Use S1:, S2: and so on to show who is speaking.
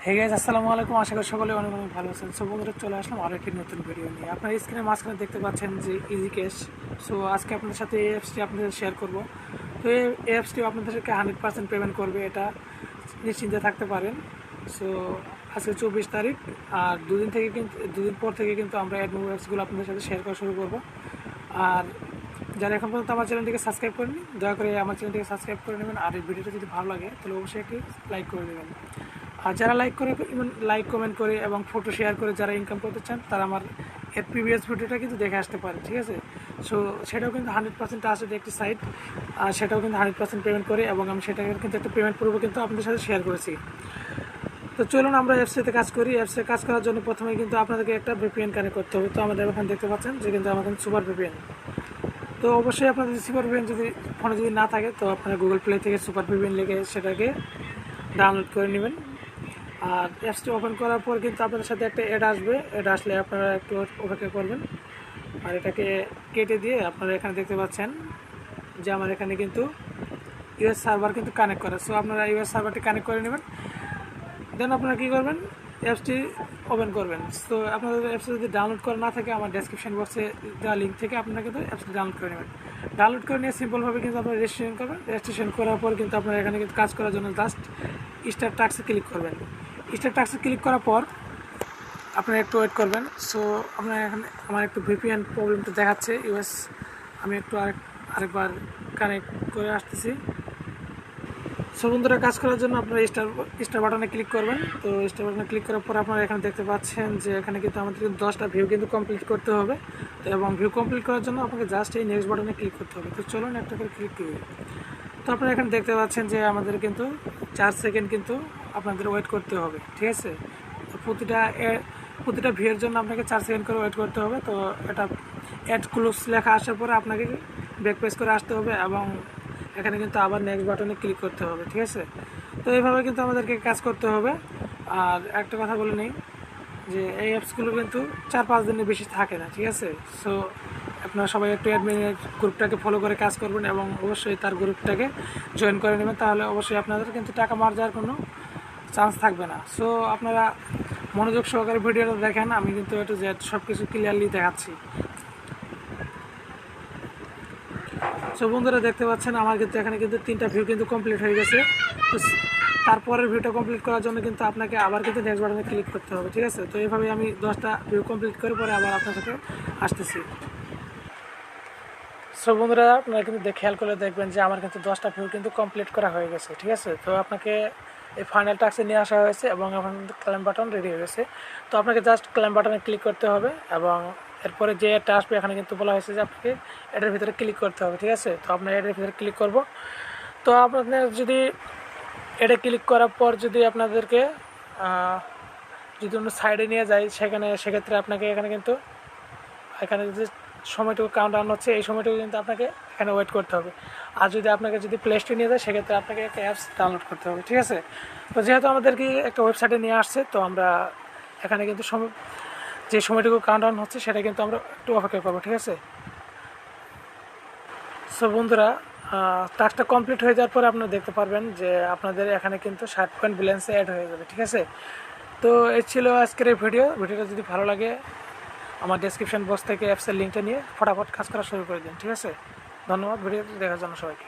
S1: Hey guys, আসসালামু আলাইকুম। আশা করি সকলে অনেক অনেক ভালো আছেন। সো বন্ধুরা, চলে আসলাম আরও একটি নতুন ভিডিও নিয়ে। আপনার স্ক্রিনের মাঝখানে দেখতে পাচ্ছেন যে ইজি ক্যাশ। সো আজকে আপনাদের সাথে এই অ্যাপসটি আপনাদের শেয়ার করব। তো এই অ্যাপসটি আপনাদেরকে 100% পেমেন্ট করবে, এটা নিশ্চিন্তে থাকতে পারেন। সো আজকে 24 তারিখ, আর দুদিন পর থেকে কিন্তু আমরা অ্যাড মুভ অ্যাপসগুলো আপনাদের সাথে শেয়ার করা শুরু করব। আর যারা এখন পর্যন্ত আমার চ্যানেলটিকে সাবস্ক্রাইব করেনি, দয়া করে আমার চ্যানেলটিকে সাবস্ক্রাইব করে নেবেন। আর এই ভিডিওটা যদি ভালো লাগে তাহলে অবশ্যই একটি লাইক করে দেবেন। আর যারা লাইক কমেন্ট করে এবং ফটো শেয়ার করে যারা ইনকাম করতে চান, তারা আমার এর প্রিভিয়াস ভিডিওটা কিন্তু দেখে আসতে পারে, ঠিক আছে? সো সেটাও কিন্তু 100% আসলে একটি সাইট, আর সেটাও কিন্তু 100% পেমেন্ট করে, এবং আমি সেটাকে কিন্তু একটা পেমেন্ট পূর্ব কিন্তু আপনাদের সাথে শেয়ার করেছি। তো চলুন আমরা অ্যাপসেতে কাজ করি। অ্যাপসে কাজ করার জন্য প্রথমে কিন্তু আপনাদেরকে একটা ভিপিএন কানেক্ট করতে হবে। তো আমাদের এখানে দেখতে পাচ্ছেন যে কিন্তু আমার কিন্তু সুপার ভিপিএন। তো অবশ্যই আপনাদের সুপার ভিপিএন যদি ফোনে যদি না থাকে, তো আপনারা গুগল প্লে থেকে সুপার ভিপিএন লিখে সেটাকে ডাউনলোড করে নেবেন। আর অ্যাপসটি ওপেন করার পর কিন্তু আপনাদের সাথে একটা অ্যাড আসবে। অ্যাড আসলে আপনারা একটু অপেক্ষা করবেন। আর এটাকে কেটে দিয়ে আপনারা এখানে দেখতে পাচ্ছেন যে আমার এখানে কিন্তু ইউএস সার্ভার কিন্তু কানেক্ট করা। সো আপনারা ইউএস সার্ভারটি কানেক্ট করে নেবেন। দেন আপনারা কী করবেন, অ্যাপসটি ওপেন করবেন। সো আপনাদের অ্যাপসটি যদি ডাউনলোড করা না থাকে, আমার ডেসক্রিপশন বক্সে দেওয়া লিঙ্ক থেকে আপনারা কিন্তু অ্যাপসটি ডাউনলোড করে নেবেন। ডাউনলোড করে নিয়ে সিম্পলভাবে কিন্তু আপনারা রেজিস্ট্রেশন করবেন। রেজিস্ট্রেশন করার পর কিন্তু আপনারা এখানে কিন্তু কাজ করার জন্য জাস্ট স্টার্ট টাস্কে ক্লিক করবেন। স্টার্ট টাস্কে ক্লিক করার পর আপনারা একটু ওয়েট করবেন। সো আপনার এখানে আমার একটু ভিপিএন প্রবলেমটা দেখাচ্ছে ইউএস। আমি একটু আরেকবার কানেক্ট করে আসতেছি। সো বন্ধুরা, কাজ করার জন্য আপনারা স্টার বাটনে ক্লিক করবেন। তো স্টার বাটনে ক্লিক করার পর আপনারা এখানে দেখতে পাচ্ছেন যে এখানে কিন্তু আমাদের 10টা ভিউ কিন্তু কমপ্লিট করতে হবে। তো এবং ভিউ কমপ্লিট করার জন্য আপনাকে জাস্ট এই নেক্সট বাটনে ক্লিক করতে হবে। তো চলুন একটা করে ক্লিক করি। তো আপনারা এখানে দেখতে পাচ্ছেন যে আমাদের কিন্তু 4 সেকেন্ড কিন্তু আপনাদের ওয়েট করতে হবে, ঠিক আছে? তো প্রতিটা ভিউয়ের জন্য আপনাকে 4 সেকেন্ড করে ওয়েট করতে হবে। তো এটা অ্যাড ক্লোজ লেখা আসার পরে আপনাকে ব্যাক পেজ করে আসতে হবে, এবং এখানে কিন্তু আবার নেক্সট বাটনে ক্লিক করতে হবে, ঠিক আছে? তো এইভাবে কিন্তু আমাদেরকে কাজ করতে হবে। আর একটা কথা বলে নিই যে এই অ্যাপসগুলো কিন্তু 4-5 দিনের বেশি থাকে না, ঠিক আছে? সো আপনারা সবাই একটু অ্যাডমিনের গ্রুপটাকে ফলো করে কাজ করবেন, এবং অবশ্যই তার গ্রুপটাকে জয়েন করে নেবেন। তাহলে অবশ্যই আপনাদের কিন্তু টাকা মার যাওয়ার কোনো চান্স থাকবে না। সো আপনারা মনোযোগ সহকারে ভিডিওটা দেখেন, আমি কিন্তু একটু সব কিছু ক্লিয়ারলি দেখাচ্ছি। সো বন্ধুরা, দেখতে পাচ্ছেন আমার কিন্তু এখানে কিন্তু 3টা ভিউ কিন্তু কমপ্লিট হয়ে গেছে। তো তারপরের ভিউটা কমপ্লিট করার জন্য কিন্তু আপনাকে আবার কিন্তু নেক্সট বাটনে ক্লিক করতে হবে, ঠিক আছে? তো এইভাবে আমি 10টা ভিউ কমপ্লিট করে পরে আবার আপনার সাথে আসতেছি। সো বন্ধুরা, আপনারা কিন্তু খেয়াল করে দেখবেন যে আমার কিন্তু 10টা ভিউ কিন্তু কমপ্লিট করা হয়ে গেছে, ঠিক আছে? তো আপনাকে এই ফাইনাল টাস্কে নিয়ে আসা হয়েছে, এবং এখন কিন্তু ক্লেম বাটন রেডি হয়ে গেছে। তো আপনাকে জাস্ট ক্লেম বাটনে ক্লিক করতে হবে, এবং এরপরে যে অ্যাডটা আসবে এখানে কিন্তু বলা হয়েছে যে আপনাকে অ্যাডের ভিতরে ক্লিক করতে হবে, ঠিক আছে? তো আপনার অ্যাডের ভিতরে ক্লিক করব। তো আপনার যদি অ্যাডে ক্লিক করার পর যদি আপনাদেরকে যদি অন্য সাইডে নিয়ে যায়, সেক্ষেত্রে আপনাকে এখানে যে সময়টুকু কাউন্ট ডাউন হচ্ছে, এই সময়টুকু কিন্তু আপনাকে এখানে ওয়েট করতে হবে। আর যদি প্লে স্টোরে নিয়ে যায়, সেক্ষেত্রে আপনাকে একটা অ্যাপস ডাউনলোড করতে হবে, ঠিক আছে? তো যেহেতু আমাদেরকে একটা ওয়েবসাইটে নিয়ে আসছে, তো আমরা এখানে কিন্তু যে সময়টুকু কাউন্ট ডাউন হচ্ছে সেটা কিন্তু আমরা একটু অপেক্ষা করবো, ঠিক আছে? সো বন্ধুরা, টাস্কটা কমপ্লিট হয়ে যাওয়ার পরে আপনারা দেখতে পারবেন যে আপনাদের এখানে কিন্তু 60 পয়েন্ট ব্যালেন্সে অ্যাড হয়ে যাবে, ঠিক আছে? তো এই ছিল আজকের এই ভিডিওটা যদি ভালো লাগে, আমার ডেসক্রিপশন বক্স থেকে অ্যাপসের লিঙ্কটা নিয়ে ফটাফট কাজ করা শুরু করে দিন, ঠিক আছে? ধন্যবাদ ভিডিওটি দেখার জন্য সবাইকে।